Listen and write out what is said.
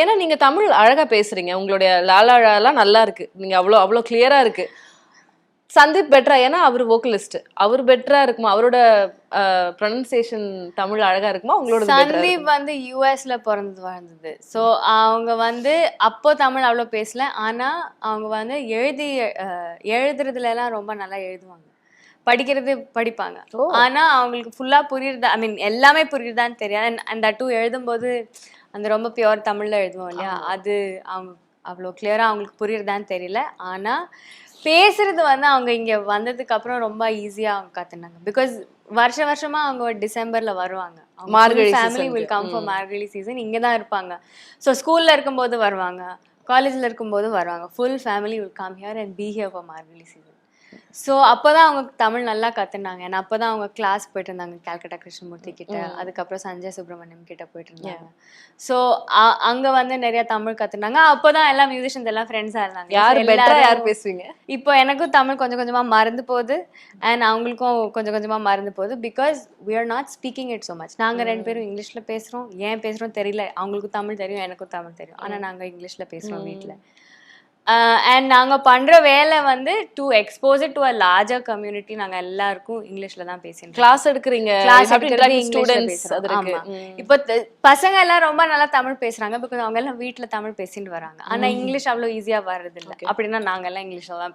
ஏன்னா நீங்க தமிழ் அழகா பேசுறீங்க, உங்களுடைய லாலாலாம் நல்லா இருக்கு, நீங்க அவ்வளோ கிளியரா இருக்கு. சந்தீப் பெட்டரா? ஏன்னா அவர் வோக்கலிஸ்ட், அவர் பெட்டரா இருக்குமா? அவரோட ப்ரொனன்சியேஷன் தமிழ் அழகா இருக்குமா? உங்களோட சந்தீப் வந்து யூஎஸ்ல பிறந்தது வாழ்ந்தது. ஸோ அவங்க வந்து அப்போ தமிழ் அவ்வளோ பேசல. ஆனா அவங்க வந்து எழுதுறதுல எல்லாம் ரொம்ப நல்லா எழுதுவாங்க, படிக்கிறது படிப்பாங்க. ஆனா அவங்களுக்கு ஃபுல்லா புரியுறதா, ஐ மீன் எல்லாமே புரியுறதான்னு தெரியாது. அந்த டூ எழுதும்போது அந்த ரொம்ப பியூர் தமிழ்ல எழுதுவோம் இல்லையா, அது அவங்க அவ்வளோ கிளியரா அவங்களுக்கு புரியுறதான்னு தெரியல. ஆனா பேசுறது வந்து அவங்க இங்க வந்ததுக்கு அப்புறம் ரொம்ப ஈஸியா அவங்க கத்துனாங்க. பிகாஸ் வருஷமா அவங்க டிசம்பர்ல வருவாங்க. Margazhi family will come for Margazhi season, இங்க தான் இருப்பாங்க. ஸோ ஸ்கூல்ல இருக்கும்போது வருவாங்க, காலேஜ்ல இருக்கும்போது வருவாங்க. Full family will come here and be here for Margazhi season. So அப்போதான் அவங்க தமிழ் நல்லா கத்துனாங்க. ஏன்னா அப்போதான் அவங்க கிளாஸ் போயிட்டு இருந்தாங்க, கல்கட்டா கிருஷ்ணமூர்த்தி கிட்ட, அதுக்கப்புறம் சஞ்சய் சுப்ரமணியம் கிட்ட போயிட்டு இருந்தாங்க. ஸோ அங்க வந்து நிறைய தமிழ் கத்துனாங்க. அப்போதான் எல்லா மியூசிஷியன்ஸ் எல்லாம் ஃப்ரெண்ட்ஸா இருந்தாங்க. யார் பேசுவீங்க இப்போ எனக்கும் தமிழ் கொஞ்சம் கொஞ்சமா மறந்து போகுது, அண்ட் அவங்களுக்கும் கொஞ்சம் கொஞ்சமா மறந்து போகுது. Because we are not speaking it so much. நாங்க ரெண்டு பேரும் இங்கிலீஷ்ல பேசுறோம். ஏன் பேசுறோம் தெரியல. அவங்களுக்கும் தமிழ் தெரியும், எனக்கும் தமிழ் தெரியும். ஆனா நாங்க இங்கிலீஷ்ல பேசுறோம் வீட்டுல. அண்ட் நாங்க பண்ற வேலை வந்து to expose it to a larger community. நாங்க எல்லாருக்கும் இங்கிலீஷ்ல தான் பேசுறோம். கிளாஸ் எடுக்கிறீங்க, கிளாஸ் எடுக்கிறது இங்கிலீஷ்ல பேசுறோம். ஆமா, இப்போ பசங்க எல்லாம் ரொம்ப நல்லா தமிழ் பேசுறாங்க, பிகாஸ் அவங்க எல்லாம் வீட்டுல தமிழ் பேசிட்டு வராங்க. ஆனா இங்கிலீஷ் அவ்வளவு ஈஸியா வர்றது இல்லை. அப்படின்னா நாங்க எல்லாம் இங்கிலீஷ்ல தான்